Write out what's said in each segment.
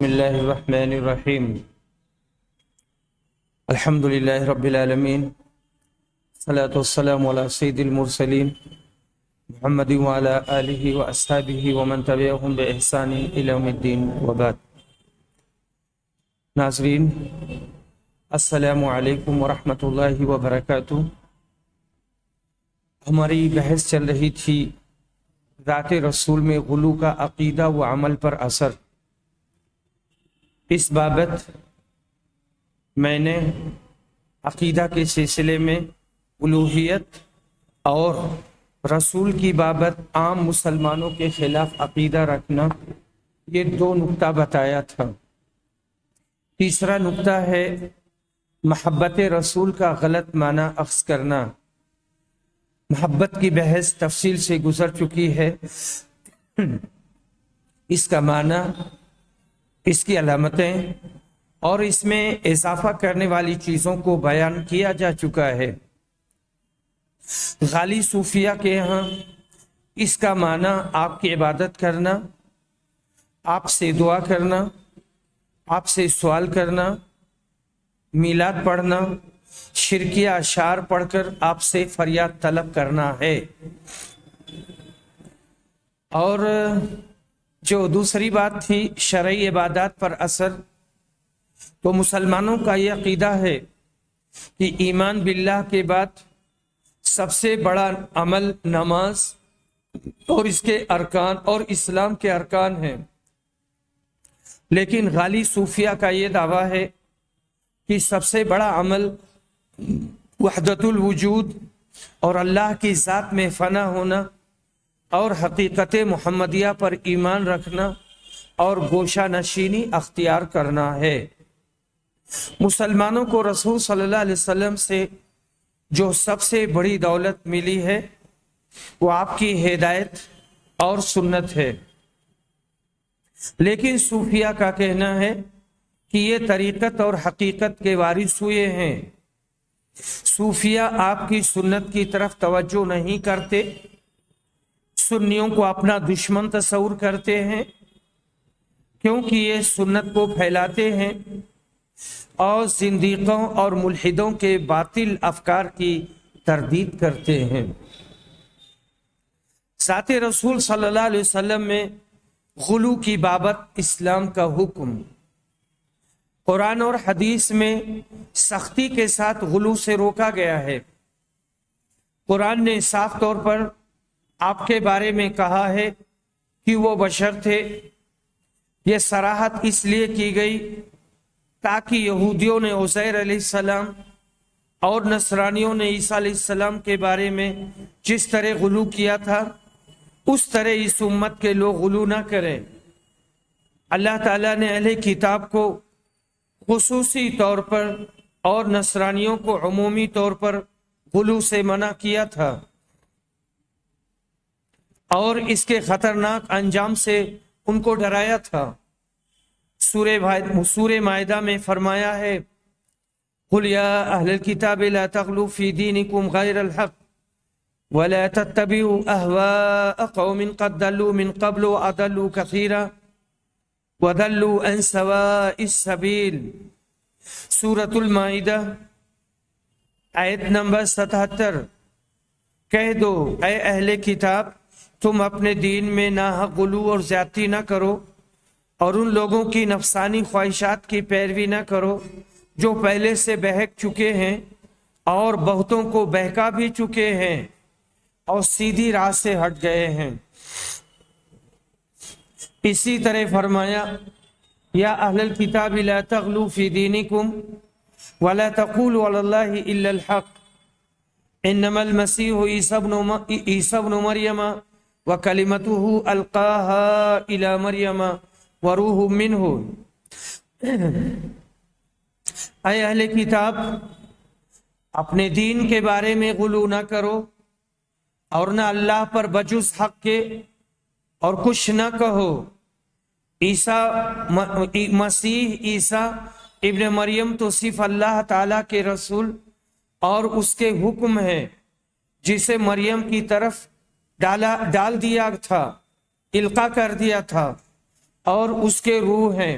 اللہ الرحمن الرحیم الحمد للہ رب العالمین الصلاۃ والسلام علی سید المرسلین محمد وعلی آلہ واصحابہ ومن تبعہم بإحسان الی یوم الدین وبعد۔ ناظرین السلام علیکم ورحمۃ اللہ وبرکاتہ۔ ہماری بحث چل رہی تھی ذات رسول میں غلو کا عقیدہ و عمل پر اثر۔ اس بابت میں نے عقیدہ کے سلسلے میں الوہیت اور رسول کی بابت عام مسلمانوں کے خلاف عقیدہ رکھنا، یہ دو نقطہ بتایا تھا۔ تیسرا نقطہ ہے محبت رسول کا غلط معنی اخذ کرنا۔ محبت کی بحث تفصیل سے گزر چکی ہے۔ اس کا معنی، اس کی علامتیں اور اس میں اضافہ کرنے والی چیزوں کو بیان کیا جا چکا ہے۔ غالی صوفیہ کے ہاں اس کا معنی آپ کی عبادت کرنا، آپ سے دعا کرنا، آپ سے سوال کرنا، میلاد پڑھنا، شرکیہ اشعار پڑھ کر آپ سے فریاد طلب کرنا ہے۔ اور جو دوسری بات تھی شرعی عبادات پر اثر، تو مسلمانوں کا یہ عقیدہ ہے کہ ایمان باللہ کے بعد سب سے بڑا عمل نماز اور اس کے ارکان اور اسلام کے ارکان ہیں۔ لیکن غالی صوفیہ کا یہ دعویٰ ہے کہ سب سے بڑا عمل وحدت الوجود اور اللہ کی ذات میں فنا ہونا اور حقیقت محمدیہ پر ایمان رکھنا اور گوشہ نشینی اختیار کرنا ہے۔ مسلمانوں کو رسول صلی اللہ علیہ وسلم سے جو سب سے بڑی دولت ملی ہے وہ آپ کی ہدایت اور سنت ہے۔ لیکن صوفیہ کا کہنا ہے کہ یہ طریقت اور حقیقت کے وارث ہوئے ہیں۔ صوفیہ آپ کی سنت کی طرف توجہ نہیں کرتے، سنیوں کو اپنا دشمن تصور کرتے ہیں، کیونکہ یہ سنت کو پھیلاتے ہیں اور زندیقوں اور ملحدوں کے باطل افکار کی تردید کرتے ہیں۔ ذات رسول صلی اللہ علیہ وسلم میں غلو کی بابت اسلام کا حکم۔ قرآن اور حدیث میں سختی کے ساتھ غلو سے روکا گیا ہے۔ قرآن نے صاف طور پر آپ کے بارے میں کہا ہے کہ وہ بشر تھے۔ یہ صراحت اس لیے کی گئی تاکہ یہودیوں نے عزیر علیہ السلام اور نصرانیوں نے عیسیٰ علیہ السلام کے بارے میں جس طرح غلو کیا تھا اس طرح اس امت کے لوگ غلو نہ کریں۔ اللہ تعالیٰ نے اہل کتاب کو خصوصی طور پر اور نصرانیوں کو عمومی طور پر غلو سے منع کیا تھا اور اس کے خطرناک انجام سے ان کو ڈرایا تھا۔ سورہ مائدہ میں فرمایا ہے قُلْ يَا أَهْلَ الْكِتَابِ لَا تَغْلُوا فِي دِينِكُمْ غَيْرَ الْحَقِّ وَلَا تَتَّبِعُوا أَهْوَاءَ قَوْمٍ قَدْ ضَلُّوا مِنْ قَبْلُ وَأَضَلُّوا كَثِيرًا وَضَلُّوا عَنْ سَوَاءِ السَّبِيلِ۔ سورۃ المائدہ آیت نمبر 77۔ کہہ دو اے اہل کتاب، تم اپنے دین میں ناحق غلو اور زیادتی نہ کرو اور ان لوگوں کی نفسانی خواہشات کی پیروی نہ کرو جو پہلے سے بہک چکے ہیں اور بہتوں کو بہکا بھی چکے ہیں اور سیدھی راہ سے ہٹ گئے ہیں۔ اسی طرح فرمایا یا اہل الکتاب لا تغلوا فی دینکم ولا تقولوا علی اللہ الا الحق انما المسیح عیسی ابن مریم وکلمتہ القاها الی مریم وروح منہ۔ اے اہل کتاب، اپنے دین کے بارے میں غلو نہ کرو اور نہ اللہ پر بجز حق کے اور کچھ نہ کہو۔ مسیح عیسیٰ ابن مریم تو صرف اللہ تعالیٰ کے رسول اور اس کے حکم ہے جسے مریم کی طرف ڈال دیا تھا، القا کر دیا تھا، اور اس کے روح ہیں۔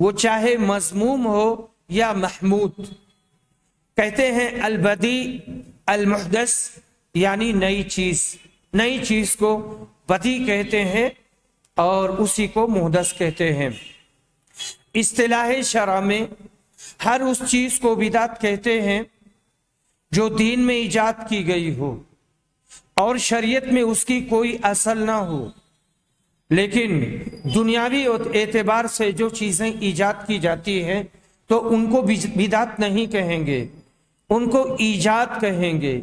وہ چاہے مذموم ہو یا محمود. کہتے ہیں البدی المحدث یعنی نئی چیز کو بدی کہتے ہیں اور اسی کو محدث کہتے ہیں. اصطلاح شرع میں ہر اس چیز کو بدعت کہتے ہیں جو دین میں ایجاد کی گئی ہو اور شریعت میں اس کی کوئی اصل نہ ہو. لیکن دنیاوی اعتبار سے جو چیزیں ایجاد کی جاتی ہیں تو ان کو بدعت نہیں کہیں گے، ان کو ایجاد کہیں گے،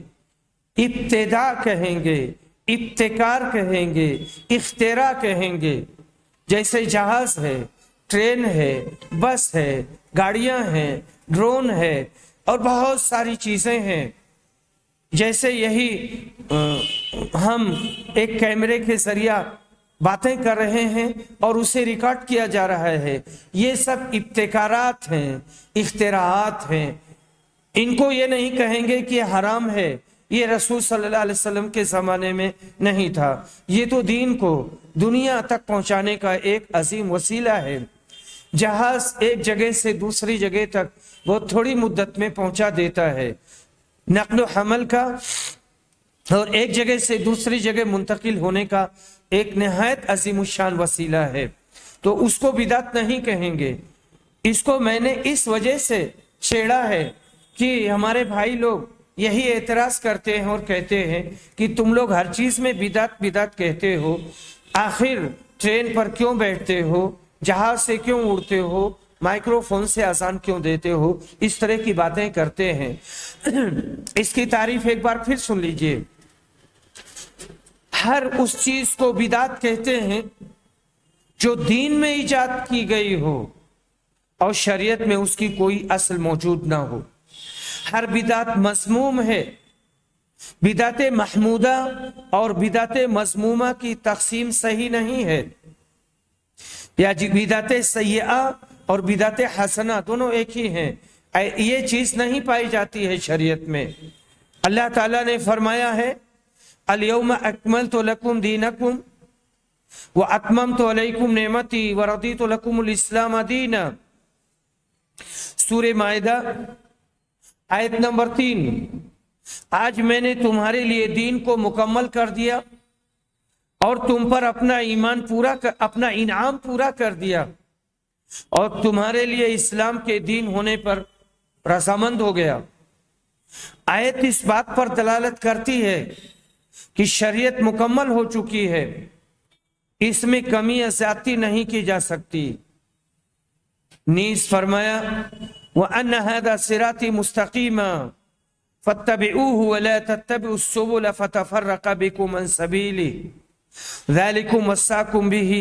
ابتداء کہیں گے، ابتکار کہیں گے، اختراع کہیں گے. جیسے جہاز ہے، ٹرین ہے، بس ہے، گاڑیاں ہیں، ڈرون ہے اور بہت ساری چیزیں ہیں. جیسے یہی ہم ایک کیمرے کے ذریعہ باتیں کر رہے ہیں اور اسے ریکارڈ کیا جا رہا ہے، یہ سب ابتکارات ہیں، اختراعات ہیں. ان کو یہ نہیں کہیں گے کہ حرام ہے، یہ رسول صلی اللہ علیہ وسلم کے زمانے میں نہیں تھا. یہ تو دین کو دنیا تک پہنچانے کا ایک عظیم وسیلہ ہے. جہاز ایک جگہ سے دوسری جگہ تک بہت تھوڑی مدت میں پہنچا دیتا ہے. نقل و حمل کا اور ایک جگہ سے دوسری جگہ منتقل ہونے کا ایک نہایت عظیم الشان وسیلہ ہے. تو اس کو بدعت نہیں کہیں گے. اس کو میں نے اس وجہ سے چھیڑا ہے کہ ہمارے بھائی لوگ یہی اعتراض کرتے ہیں اور کہتے ہیں کہ تم لوگ ہر چیز میں بدعت کہتے ہو، آخر ٹرین پر کیوں بیٹھتے ہو، جہاز سے کیوں اڑتے ہو، مائکرو فون سے اذان کیوں دیتے ہو، اس طرح کی باتیں کرتے ہیں. اس کی تعریف ایک بار پھر سن لیجئے. ہر اس چیز کو بدعت کہتے ہیں جو دین میں ایجاد کی گئی ہو اور شریعت میں اس کی کوئی اصل موجود نہ ہو. ہر بدعت مذموم ہے. بدعت محمودہ اور بدعت مذمومہ کی تقسیم صحیح نہیں ہے. یا بدعت سیئہ اور بدعت حسنہ دونوں ایک ہی ہیں. یہ چیز نہیں پائی جاتی ہے شریعت میں. اللہ تعالیٰ نے فرمایا ہے الیوم اکملت لکم دینکم واتممت علیکم نعمتی ورضیت لکم الاسلام دینا. سورہ مائدہ آیت نمبر 3. آج میں نے تمہارے لیے دین کو مکمل کر دیا اور تم پر اپنا انعام پورا کر دیا اور تمہارے لیے اسلام کے دین ہونے پر رضامند ہو گیا. آیت اس بات پر دلالت کرتی ہے کہ شریعت مکمل ہو چکی ہے، اس میں کمی یا زیادتی نہیں کی جا سکتی. نیز فرمایا وَأَنَّ هَذَا صِرَاطِي مُسْتَقِيمًا فَاتَّبِعُوهُ وَلَا تَتَّبِعُوا السُّبُلَ فَتَفَرَّقَ بِكُمْ عَنْ سَبِيلِهِ ذَلِكُمْ وَصَّاكُمْ بِهِ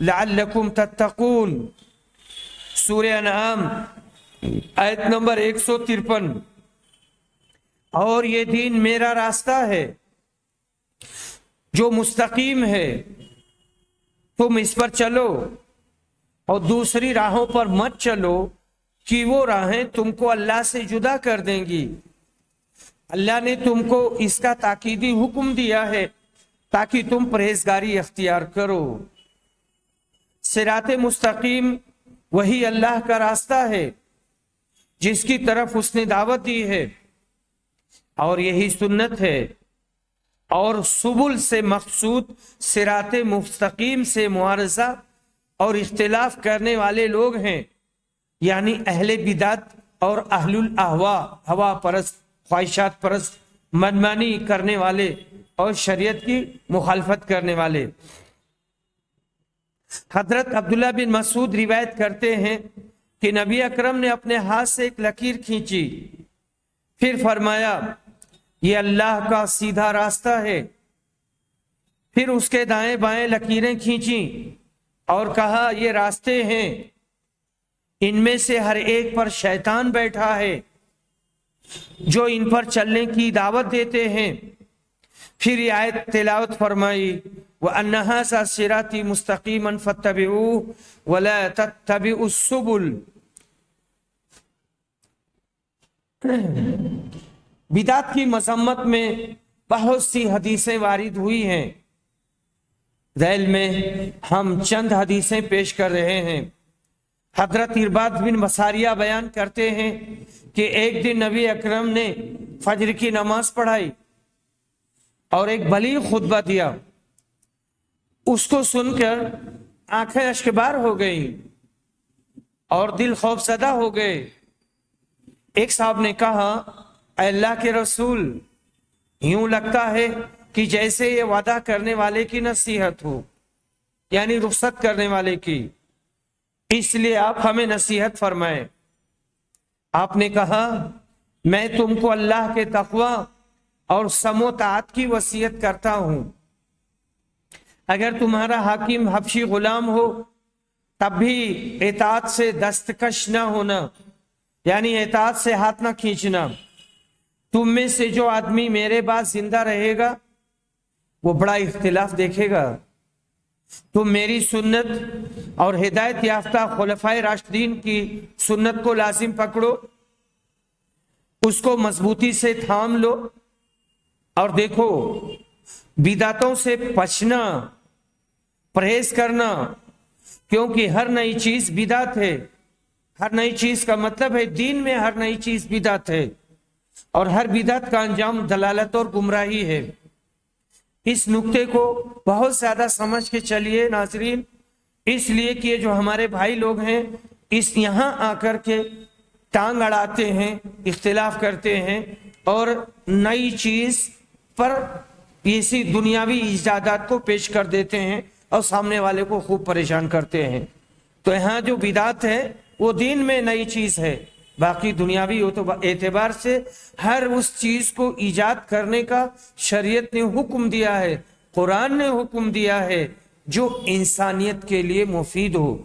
لَعَلَّكُمْ تَتَّقُونَ. سورہ انعام آیت نمبر 153. اور یہ دین میرا راستہ ہے جو مستقیم ہے، تم اس پر چلو اور دوسری راہوں پر مت چلو کہ وہ راہیں تم کو اللہ سے جدا کر دیں گی. اللہ نے تم کو اس کا تاکیدی حکم دیا ہے تاکہ تم پرہیزگاری اختیار کرو. صراط مستقیم وہی اللہ کا راستہ ہے جس کی طرف اس نے دعوت دی ہے اور یہی سنت ہے. اور سبل سے مقصود صراط مستقیم سے معارضہ اور اختلاف کرنے والے لوگ ہیں، یعنی اہل بدعت اور اہل الاہواء، ہوا پرست، خواہشات پرست، منمانی کرنے والے اور شریعت کی مخالفت کرنے والے. حضرت عبداللہ بن مسعود روایت کرتے ہیں کہ نبی اکرم نے اپنے ہاتھ سے ایک لکیر کھینچی، پھر فرمایا یہ اللہ کا سیدھا راستہ ہے. پھر اس کے دائیں بائیں لکیریں کھینچیں اور کہا یہ راستے ہیں، ان میں سے ہر ایک پر شیطان بیٹھا ہے جو ان پر چلنے کی دعوت دیتے ہیں. پھر یہ آیت تلاوت فرمائی وَأَنَّ هَذَا صِرَاطِي مُسْتَقِيمًا فَاتَّبِعُوهُ وَلَا تَتَّبِعُوا السُّبُلَ. بدعت کی مذمت میں بہت سی حدیثیں وارد ہوئی ہیں. ذیل میں ہم چند حدیثیں پیش کر رہے ہیں. حضرت ارباد بن بصاریہ بیان کرتے ہیں کہ ایک دن نبی اکرم نے فجر کی نماز پڑھائی اور ایک بلیغ خطبہ دیا. اس کو سن کر آنکھیں اشکبار ہو گئیں اور دل خوف زدہ ہو گئے. ایک صاحب نے کہا اے اللہ کے رسول، یوں لگتا ہے کہ جیسے یہ وعدہ کرنے والے کی نصیحت ہو، یعنی رخصت کرنے والے کی، اس لیے آپ ہمیں نصیحت فرمائیں. آپ نے کہا میں تم کو اللہ کے تقوی اور سمع و طاعت کی وصیت کرتا ہوں. اگر تمہارا حاکم حبشی غلام ہو تب بھی اطاعت سے دستکش نہ ہونا، یعنی اطاعت سے ہاتھ نہ کھینچنا. تم میں سے جو آدمی میرے بعد زندہ رہے گا وہ بڑا اختلاف دیکھے گا. تم میری سنت اور ہدایت یافتہ خلفائے راشدین کی سنت کو لازم پکڑو، اس کو مضبوطی سے تھام لو، اور دیکھو بدعتوں سے بچنا، پرہیز کرنا، کیونکہ ہر نئی چیز بدعت ہے. ہر نئی چیز کا مطلب ہے دین میں ہر نئی چیز بدعت ہے، اور ہر بدعت کا انجام دلالت اور گمراہی ہے. اس نقطے کو بہت زیادہ سمجھ کے چلیے ناظرین، اس لیے کہ یہ جو ہمارے بھائی لوگ ہیں اس یہاں آ کر کے ٹانگ اڑاتے ہیں، اختلاف کرتے ہیں، اور نئی چیز پر اسی دنیاوی ایجادات کو پیش کر دیتے ہیں اور سامنے والے کو خوب پریشان کرتے ہیں. تو یہاں جو بدعت ہے وہ دین میں نئی چیز ہے، باقی دنیاوی اعتبار سے ہر اس چیز کو ایجاد کرنے کا شریعت نے حکم دیا ہے، قرآن نے حکم دیا ہے جو انسانیت کے لیے مفید ہو.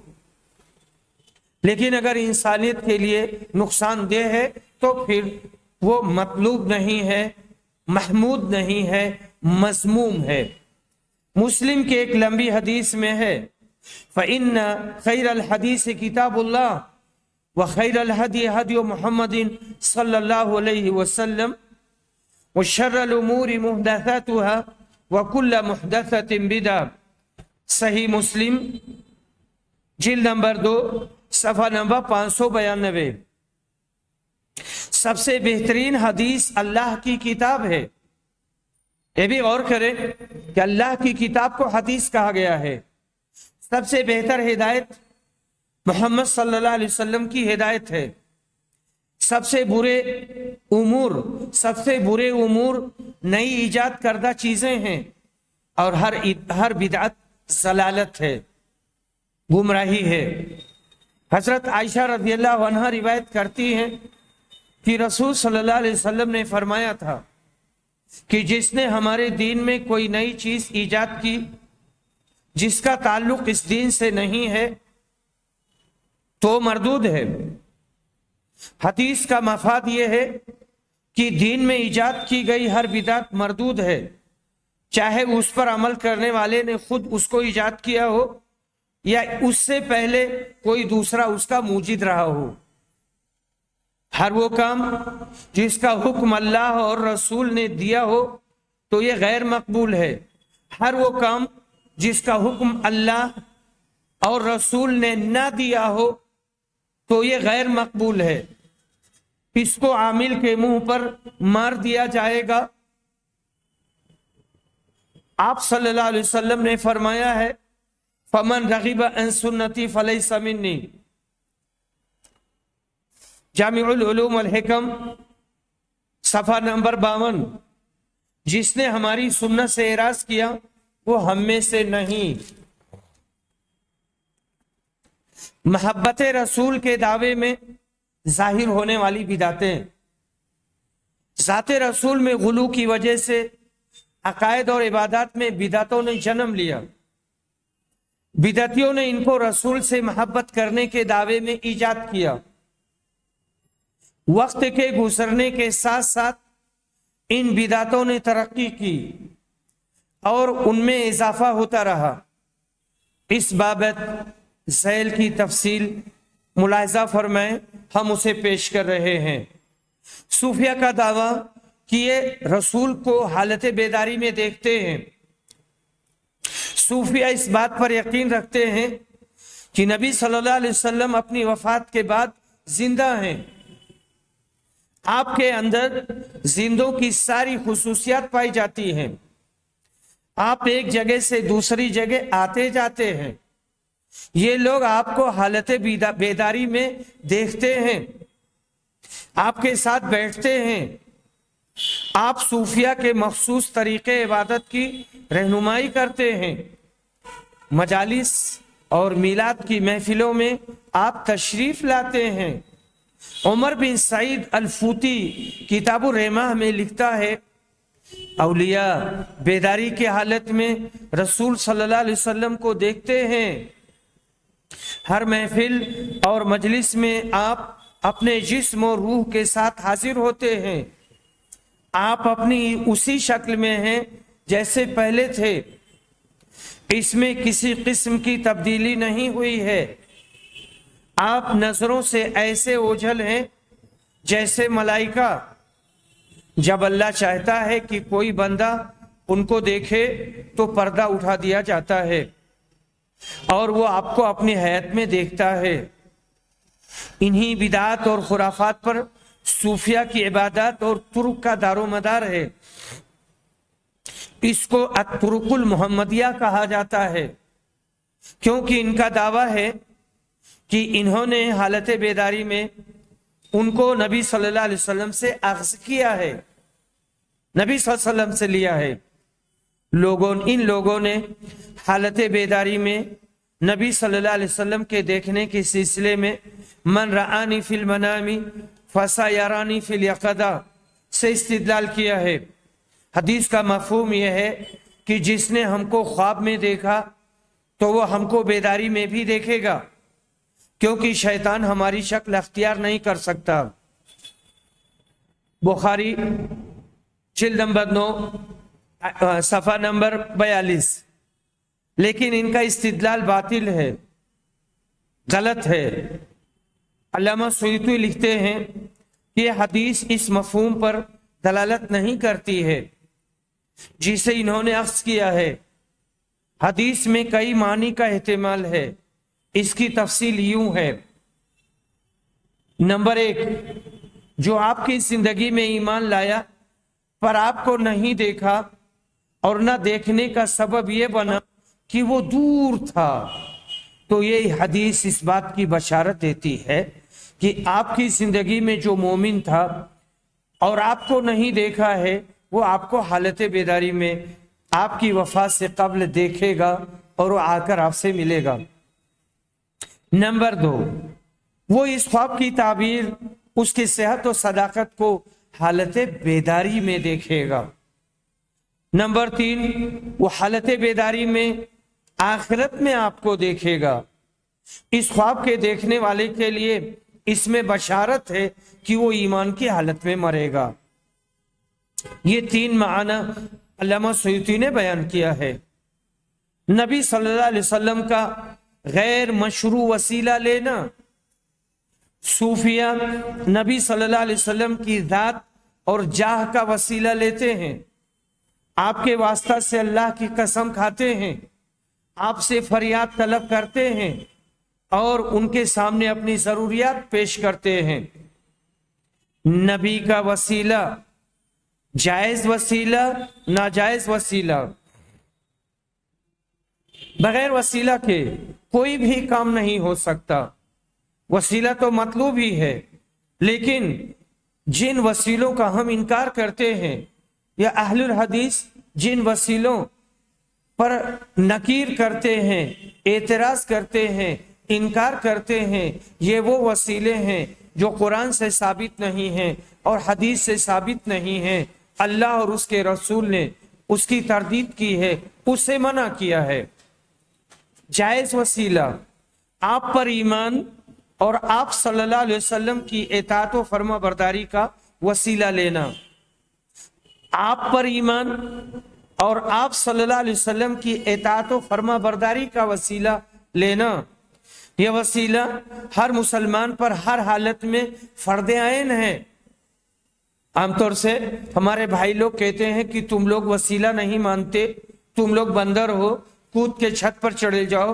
لیکن اگر انسانیت کے لیے نقصان دہ ہے تو پھر وہ مطلوب نہیں ہے، محمود نہیں ہے، مذموم ہے. مسلم کے ایک لمبی حدیث میں ہے فَإِنَّ خَيْرَ الْحَدِيثِ كِتَابُ اللَّهِ وَخَيْرَ الْهَدْيِ هَدْيُ مُحَمَّدٍ صلی اللہ علیہ وسلم وَشَرَّ الْأُمُورِ مُحْدَثَاتُهَا وَكُلَّ مُحْدَثَةٍ بِدْعَةٍ. صحیح مسلم جلد نمبر 2 صفحہ نمبر 592. سب سے بہترین حدیث اللہ کی کتاب ہے. یہ بھی غور کریں کہ اللہ کی کتاب کو حدیث کہا گیا ہے. سب سے بہتر ہدایت محمد صلی اللہ علیہ وسلم کی ہدایت ہے. سب سے برے امور نئی ایجاد کردہ چیزیں ہیں، اور ہر بدعت ضلالت ہے، گمراہی ہے. حضرت عائشہ رضی اللہ عنہا روایت کرتی ہیں کہ رسول صلی اللہ علیہ وسلم نے فرمایا تھا کہ جس نے ہمارے دین میں کوئی نئی چیز ایجاد کی جس کا تعلق اس دین سے نہیں ہے تو مردود ہے. حدیث کا مفاد یہ ہے کہ دین میں ایجاد کی گئی ہر بدعت مردود ہے، چاہے اس پر عمل کرنے والے نے خود اس کو ایجاد کیا ہو یا اس سے پہلے کوئی دوسرا اس کا موجد رہا ہو. ہر وہ کام جس کا حکم اللہ اور رسول نے دیا ہو تو یہ غیر مقبول ہے. ہر وہ کام جس کا حکم اللہ اور رسول نے نہ دیا ہو تو یہ غیر مقبول ہے. اس کو عامل کے منہ پر مار دیا جائے گا. آپ صلی اللہ علیہ وسلم نے فرمایا ہے فمن رغب عن سنتی فلیس منی. جامع العلوم والحکم صفحہ نمبر 52. جس نے ہماری سنت سے اعراض کیا وہ ہم میں سے نہیں. محبت رسول کے دعوے میں ظاہر ہونے والی بدعتیں. ذات رسول میں غلو کی وجہ سے عقائد اور عبادات میں بدعتوں نے جنم لیا. بدعتیوں نے ان کو رسول سے محبت کرنے کے دعوے میں ایجاد کیا. وقت کے گزرنے کے ساتھ ساتھ ان بدعتوں نے ترقی کی اور ان میں اضافہ ہوتا رہا. اس بابت ذیل کی تفصیل ملاحظہ فرمائیں، ہم اسے پیش کر رہے ہیں. صوفیہ کا دعویٰ کہ یہ رسول کو حالت بیداری میں دیکھتے ہیں. صوفیہ اس بات پر یقین رکھتے ہیں کہ نبی صلی اللہ علیہ وسلم اپنی وفات کے بعد زندہ ہیں. آپ کے اندر زندوں کی ساری خصوصیات پائی جاتی ہیں. آپ ایک جگہ سے دوسری جگہ آتے جاتے ہیں. یہ لوگ آپ کو حالت بیداری میں دیکھتے ہیں، آپ کے ساتھ بیٹھتے ہیں. آپ صوفیہ کے مخصوص طریقے عبادت کی رہنمائی کرتے ہیں. مجالس اور میلاد کی محفلوں میں آپ تشریف لاتے ہیں. عمر بن سعید الفوتی کتاب الرحمہ میں لکھتا ہے، اولیاء بیداری کی حالت میں رسول صلی اللہ علیہ وسلم کو دیکھتے ہیں. ہر محفل اور مجلس میں آپ اپنے جسم اور روح کے ساتھ حاضر ہوتے ہیں. آپ اپنی اسی شکل میں ہیں جیسے پہلے تھے. اس میں کسی قسم کی تبدیلی نہیں ہوئی ہے. آپ نظروں سے ایسے اوجھل ہیں جیسے ملائکہ. جب اللہ چاہتا ہے کہ کوئی بندہ ان کو دیکھے تو پردہ اٹھا دیا جاتا ہے اور وہ آپ کو اپنی حیات میں دیکھتا ہے. انہی بدعات اور خرافات پر صوفیہ کی عبادات اور طرق کا دار و مدار ہے. اس کو الطرق المحمدیہ کہا جاتا ہے کیونکہ ان کا دعویٰ ہے کہ انہوں نے حالت بیداری میں ان کو نبی صلی اللہ علیہ وسلم سے اخذ کیا ہے، نبی صلی اللہ علیہ وسلم سے لیا ہے. ان لوگوں نے حالت بیداری میں نبی صلی اللہ علیہ وسلم کے دیکھنے کے سلسلے میں من رآنی فی المنام فسیرانی فی الیقظہ سے استدلال کیا ہے. حدیث کا مفہوم یہ ہے کہ جس نے ہم کو خواب میں دیکھا تو وہ ہم کو بیداری میں بھی دیکھے گا، کیونکہ شیطان ہماری شکل اختیار نہیں کر سکتا. بخاری جلد نمبر 9 صفحہ نمبر 42. لیکن ان کا استدلال باطل ہے، غلط ہے. علامہ سیوطی لکھتے ہیں کہ یہ حدیث اس مفہوم پر دلالت نہیں کرتی ہے جسے انہوں نے اخذ کیا ہے. حدیث میں کئی معنی کا احتمال ہے. اس کی تفصیل یوں ہے: نمبر 1، جو آپ کی زندگی میں ایمان لایا پر آپ کو نہیں دیکھا اور نہ دیکھنے کا سبب یہ بنا کہ وہ دور تھا، تو یہ حدیث اس بات کی بشارت دیتی ہے کہ آپ کی زندگی میں جو مومن تھا اور آپ کو نہیں دیکھا ہے وہ آپ کو حالت بیداری میں آپ کی وفات سے قبل دیکھے گا اور وہ آ کر آپ سے ملے گا. نمبر 2، وہ اس خواب کی تعبیر اس کی صحت و صداقت کو حالت بیداری میں دیکھے گا. نمبر 3، وہ حالت بیداری میں آخرت میں آپ کو دیکھے گا. اس خواب کے دیکھنے والے کے لیے اس میں بشارت ہے کہ وہ ایمان کی حالت میں مرے گا. یہ 3 معنی علامہ سیوطی نے بیان کیا ہے. نبی صلی اللہ علیہ وسلم کا غیر مشروع وسیلہ لینا. صوفیہ نبی صلی اللہ علیہ وسلم کی ذات اور جاہ کا وسیلہ لیتے ہیں. آپ کے واسطہ سے اللہ کی قسم کھاتے ہیں، آپ سے فریاد طلب کرتے ہیں اور ان کے سامنے اپنی ضروریات پیش کرتے ہیں. نبی کا وسیلہ جائز وسیلہ، ناجائز وسیلہ. بغیر وسیلہ کے کوئی بھی کام نہیں ہو سکتا. وسیلہ تو مطلوب ہی ہے، لیکن جن وسیلوں کا ہم انکار کرتے ہیں یا اہل الحدیث جن وسیلوں پر نکیر کرتے ہیں، اعتراض کرتے ہیں، انکار کرتے ہیں، یہ وہ وسیلے ہیں جو قرآن سے ثابت نہیں ہیں اور حدیث سے ثابت نہیں ہیں. اللہ اور اس کے رسول نے اس کی تردید کی ہے، اسے منع کیا ہے. جائز وسیلہ، آپ پر ایمان اور آپ صلی اللہ علیہ وسلم کی اطاعت و فرما برداری کا وسیلہ لینا. آپ پر ایمان اور آپ صلی اللہ علیہ وسلم کی اطاعت و فرما برداری کا وسیلہ لینا، یہ وسیلہ ہر مسلمان پر ہر حالت میں فرض عین ہے. عام طور سے ہمارے بھائی لوگ کہتے ہیں کہ تم لوگ وسیلہ نہیں مانتے، تم لوگ بندر ہو، کود کے چھت پر چڑھ جاؤ،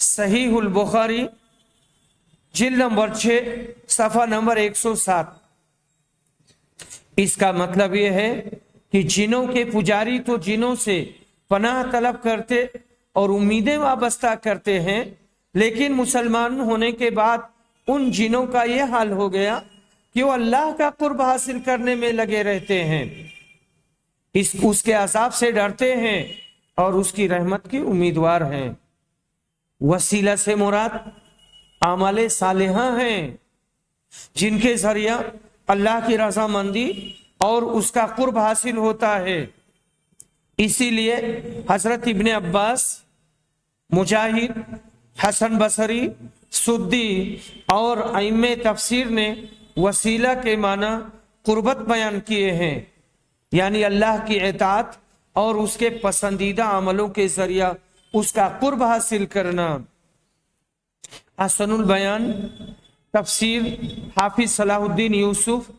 صحیح البخاری جلد نمبر 6 صفحہ نمبر 107۔ اس کا مطلب یہ ہے کہ جنوں کے پجاری تو جنوں سے پناہ طلب کرتے اور امیدیں وابستہ کرتے ہیں، لیکن مسلمان ہونے کے بعد ان جنوں کا یہ حال ہو گیا کہ وہ اللہ کا قرب حاصل کرنے میں لگے رہتے ہیں، اس کے عذاب سے ڈرتے ہیں اور اس کی رحمت کی امیدوار ہیں۔ وسیلہ سے مراد اعمال صالحہ ہیں جن کے ذریعہ اللہ کی رضامندی اور اس کا قرب حاصل ہوتا ہے۔ اسی لیے حضرت ابن عباس، مجاہد، حسن بصری، سدی اور ائمہ تفسیر نے وسیلہ کے معنی قربت بیان کیے ہیں، یعنی اللہ کی اطاعت اور اس کے پسندیدہ عملوں کے ذریعہ اس کا قرب حاصل کرنا۔ احسن البیان تفسیر حافظ صلاح الدین یوسف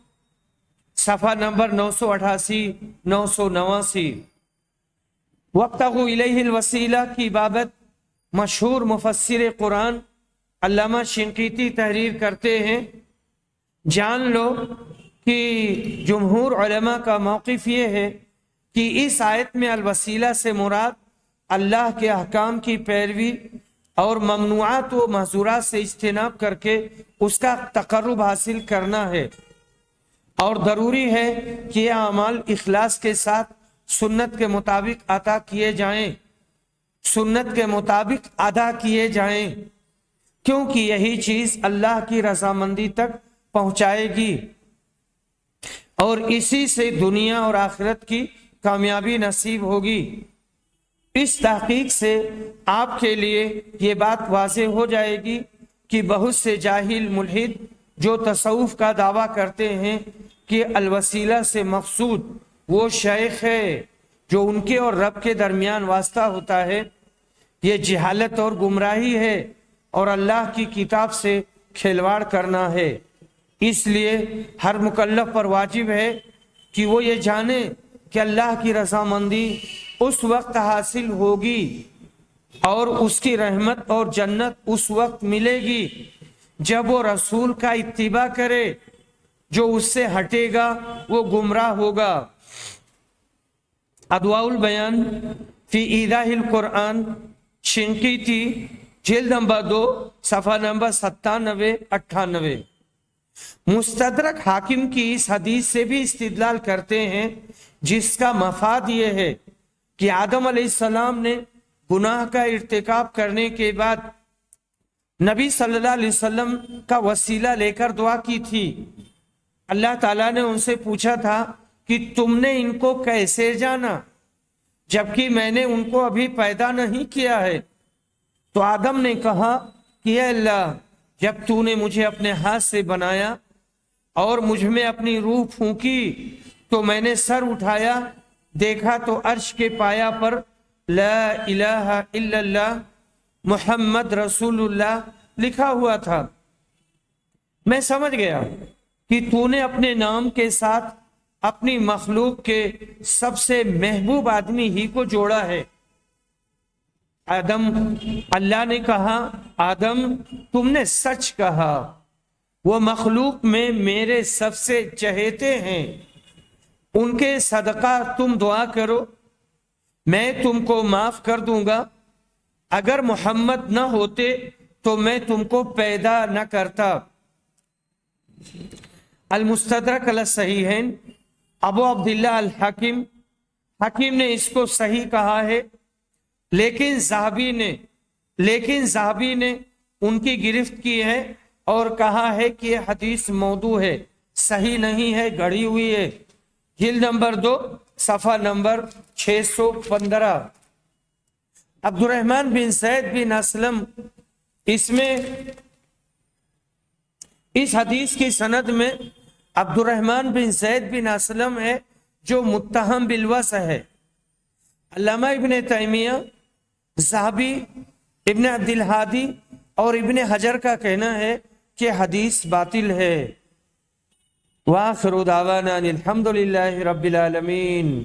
صفحہ نمبر 988 989۔ وابتغوا الیہ الوسیلہ کی بابت مشہور مفسر قرآن علامہ شنقیطی تحریر کرتے ہیں، جان لو کہ جمہور علماء کا موقف یہ ہے کہ اس آیت میں الوسیلہ سے مراد اللہ کے احکام کی پیروی اور ممنوعات و محظورات سے اجتناب کر کے اس کا تقرب حاصل کرنا ہے، اور ضروری ہے کہ یہ اعمال اخلاص کے ساتھ سنت کے مطابق ادا کیے جائیں، سنت کے مطابق ادا کیے جائیں، کیونکہ یہی چیز اللہ کی رضامندی تک پہنچائے گی اور اسی سے دنیا اور آخرت کی کامیابی نصیب ہوگی۔ اس تحقیق سے آپ کے لیے یہ بات واضح ہو جائے گی کہ بہت سے جاہل ملحد جو تصوف کا دعویٰ کرتے ہیں کہ الوسیلہ سے مقصود وہ شیخ ہے جو ان کے اور رب کے درمیان واسطہ ہوتا ہے، یہ جہالت اور گمراہی ہے اور اللہ کی کتاب سے کھلواڑ کرنا ہے۔ اس لیے ہر مکلف پر واجب ہے کہ وہ یہ جانے کہ اللہ کی رضامندی اس وقت حاصل ہوگی اور اس کی رحمت اور جنت اس وقت ملے گی جب وہ رسول کا اتباع کرے، جو اس سے ہٹے گا وہ گمراہ ہوگا۔ اضواء البیان فی ایضاح القرآن شنقیطی جلد نمبر 2 صفحہ نمبر 97 98۔ مستدرک حاکم کی اس حدیث سے بھی استدلال کرتے ہیں، جس کا مفاد یہ ہے کہ آدم علیہ السلام نے گناہ کا ارتکاب کرنے کے بعد نبی صلی اللہ علیہ وسلم کا وسیلہ لے کر دعا کی تھی۔ اللہ تعالیٰ نے ان سے پوچھا تھا کہ تم نے ان کو کیسے جانا جبکہ میں نے ان کو ابھی پیدا نہیں کیا ہے؟ تو آدم نے کہا کہ اے اللہ، جب تو نے مجھے اپنے ہاتھ سے بنایا اور مجھ میں اپنی روح پھونکی تو میں نے سر اٹھایا، دیکھا تو عرش کے پایا پر لا الہ الا اللہ محمد رسول اللہ لکھا ہوا تھا۔ میں سمجھ گیا کہ تو نے اپنے نام کے ساتھ اپنی مخلوق کے سب سے محبوب آدمی ہی کو جوڑا ہے۔ اللہ نے کہا آدم تم نے سچ کہا، وہ مخلوق میں میرے سب سے چہیتے ہیں، ان کے صدقہ تم دعا کرو، میں تم کو معاف کر دوں گا۔ اگر محمد نہ ہوتے تو میں تم کو پیدا نہ کرتا۔ المستدرک علی الصحیحین ابو عبداللہ الحاکم، حکیم نے اس کو صحیح کہا ہے، لیکن ذہبی نے ان کی گرفت کی ہے اور کہا ہے کہ یہ حدیث موضوع ہے، صحیح نہیں ہے، گڑھی ہوئی ہے۔ جلد نمبر 2 صفحہ نمبر 615۔ عبد الرحمن بن زید بن اسلم اس حدیث کی سند میں عبد الرحمن بن زید بن اسلم ہے جو متہم بالوضع ہے۔ علامہ ابن تیمیہ، ذہبی، ابن عبد الہادی اور ابن حجر کا کہنا ہے کہ حدیث باطل ہے۔ وآخر دعوانا الحمد للہ رب العالمین۔